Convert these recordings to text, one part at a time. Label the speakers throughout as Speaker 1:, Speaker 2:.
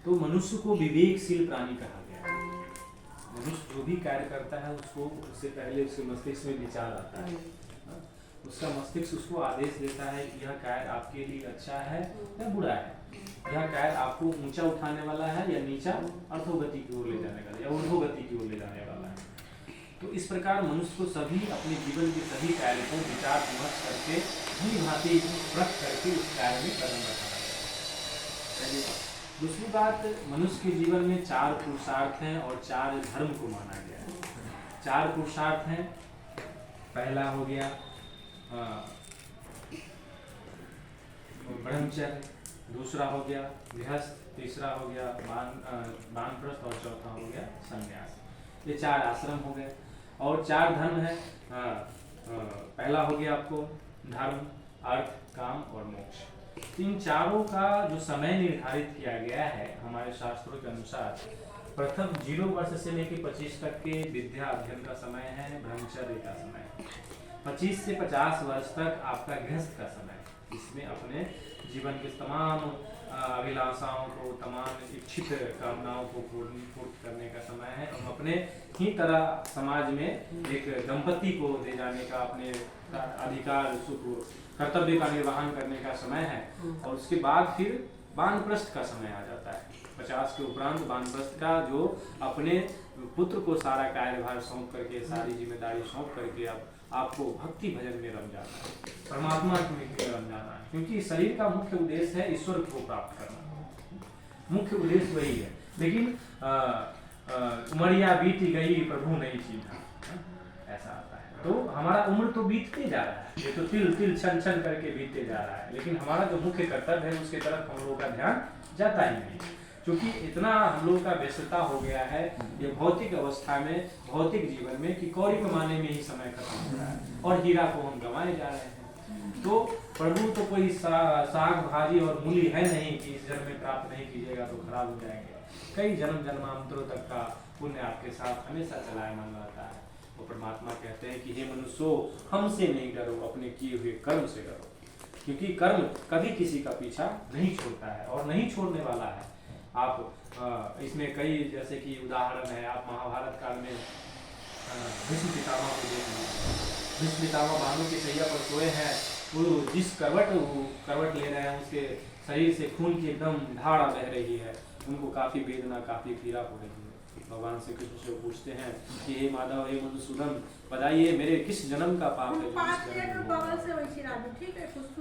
Speaker 1: तो मनुष्य को विवेकशील प्राणी कहा गया है। मनुष्य जो भी कार्य करता है उसको उससे पहले उसके मस्तिष्क में विचार आता है। उसका मस्तिष्क उसको आदेश देता है कि यह कार्य आपके लिए अच्छा है या बुरा है, यह कार्य आपको ऊंचा उठाने वाला है या नीचा अधोगति की ओर ले जाने वाला है या ऊर्ध्वगति की ओर ले जाने वाला है। तो इस प्रकार मनुष्य को सभी अपने जीवन के सभी कार्य को विचार विमर्श करके भली भांति परख करके उस कार्य में कदम रखना है। दूसरी बात, मनुष्य के जीवन में 4 पुरुषार्थ हैं और 4 धर्म को माना गया है। 4 पुरुषार्थ हैं। पहला हो गया ब्रह्मचर्य, दूसरा हो गया गृहस्थ, तीसरा हो गया वानप्रस्थ और चौथा हो गया संन्यास। ये 4 आश्रम हो गए। और 4 धर्म है। पहला हो गया आपको धर्म, अर्थ, काम और मोक्ष। इन चारों का जो समय निर्धारित किया गया है हमारे शास्त्रों के अनुसार, प्रथम 0 वर्ष से लेकर 25 तक के विद्या अध्ययन का समय है, ब्रह्मचर्य का समय है। 25 से 50 वर्ष तक आपका गृहस्थ का समय है। इसमें अपने जीवन के तमाम अभिलाषाओं को, तमाम इच्छित कामनाओं को पूर्ण करने का समय है। हम अपने ही तरह समाज में एक दंपति को दे जाने का, अपने अधिकार सुख कर्तव्य का निर्वहन करने का समय है। और उसके बाद फिर वानप्रस्थ का समय आ जाता है। 50 के उपरांत वानप्रस्थ का, जो अपने पुत्र को सारा कार्यभार सौंप करके, सारी जिम्मेदारी सौंप करके अब आपको भक्ति भजन में रम जाना है, परमात्मा में रम जाना है। क्योंकि शरीर का मुख्य उद्देश्य है ईश्वर को प्राप्त करना, मुख्य उद्देश्य वही है। लेकिन उमरिया बीत गई प्रभु नहीं चीन्हा, ऐसा आता है। तो हमारा उम्र तो बीतते जा रहा है, ये तो तिल तिल छन छन करके बीतते जा रहा है, लेकिन हमारा जो मुख्य कर्तव्य है उसके तरफ हम लोगों का ध्यान जाता ही नहीं। क्योंकि इतना हम लोग का व्यस्तता हो गया है ये भौतिक अवस्था में, भौतिक जीवन में, कि कौड़ी कमाने में ही समय खत्म हो रहा है और हीरा को हम गंवाए जा रहे हैं। तो प्रभु तो कोई साग भाजी और मूली है नहीं कि इस जन्म में प्राप्त नहीं कीजिएगा तो खराब हो जाएंगे। कई जन्म जन्मांतरों तक का पुण्य आपके साथ हमेशा चलायमान रहता है। वो परमात्मा कहते हैं कि हे मनुष्यों, हमसे नहीं डरो, अपने किए हुए कर्म से डरो। क्योंकि कर्म कभी किसी का पीछा नहीं छोड़ता है और नहीं छोड़ने वाला है। आप इसमें कई जैसे कि उदाहरण है, आप महाभारत काल में भीष्म पितामह को देख लीजिए। भीष्म पितामह भानु की सैया पर सोए हैं, वो जिस करवट ले रहे हैं उसके शरीर से खून की एकदम धारा बह रही है। उनको काफी वेदना, काफी पीड़ा हो रही है। भगवान श्री कृष्ण से पूछते हैं कि हे माधव, हे मधुसूदन, बताइए मेरे किस जन्म का पाप है।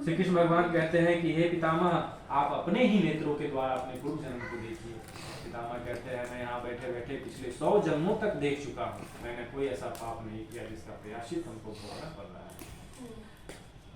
Speaker 1: श्री कृष्ण भगवान कहते हैं कि हे पितामह, आप अपने ही नेत्रों के द्वारा अपने पूर्व जन्म को देखिए। पितामह कहते हैं मैं यहाँ बैठे बैठे पिछले 100 जन्मों तक देख चुका हूँ, मैंने कोई ऐसा पाप नहीं किया जिसका प्रायश्चित हमको भोगना पड़ रहा है।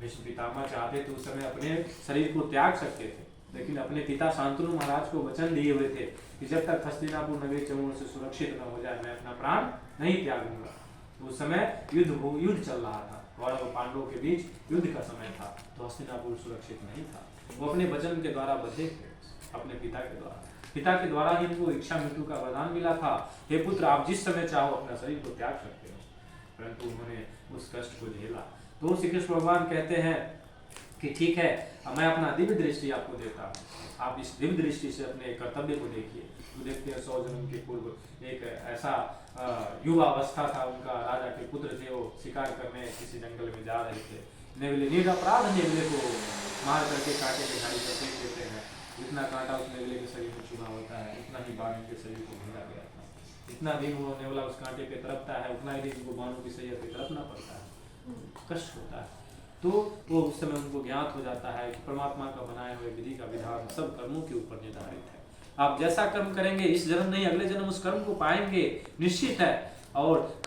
Speaker 1: भीष्म पितामह चाहते तो उस समय अपने शरीर को त्याग सकते थे, लेकिन अपने पिता शांतनु महाराज को वचन दिए हुए थे कि जब तक हस्तिनापुर नगरी चमूर से सुरक्षित न हो जाए मैं अपना प्राण नहीं त्यागूंगा। तो उस समय युद्ध चल रहा था, कौरव और पांडवों के बीच युद्ध का समय था, तो हस्तिनापुर सुरक्षित नहीं था। वो अपने वचन के द्वारा बंधे थे, अपने पिता के द्वारा। पिता के द्वारा ही उनको इच्छा मृत्यु का वरदान मिला था, हे पुत्र आप जिस समय चाहो अपना शरीर को त्याग सकते हो। परंतु उन्होंने उस कष्ट को झेला। तो श्री कृष्ण भगवान कहते हैं कि ठीक है, मैं अपना दिव्य दृष्टि आपको देता हूँ, आप इस दिव्य दृष्टि से अपने कर्तव्य को देखिए। तो देखते हैं 100 जन्म के पूर्व एक ऐसा युवा अवस्था था उनका, राजा के पुत्र थे, वो शिकार करने किसी जंगल में जा रहे थे। नेवले निरपराध नेवले को मार करके कांटे के झाड़ी पर फेंक देते हैं। जितना कांटा उस नेवले के शरीर में चुना होता है उतना ही बाण के शरीर को घेरा गया था। जितना दिन वो नेवला उस कांटे पे तरपता है उतना ही दिन वो बाणों की सैया पे तरपना पड़ता है, कष्ट होता है। तो वो उस समय उनको ज्ञात हो जाता है कि परमात्मा का बनाए हुए विधि का विधान सब कर्मों के ऊपर निर्धारित है। आप जैसा कर्म करेंगे इस जन्म नहीं अगले जन्म उस कर्म को पाएंगे, निश्चित है। और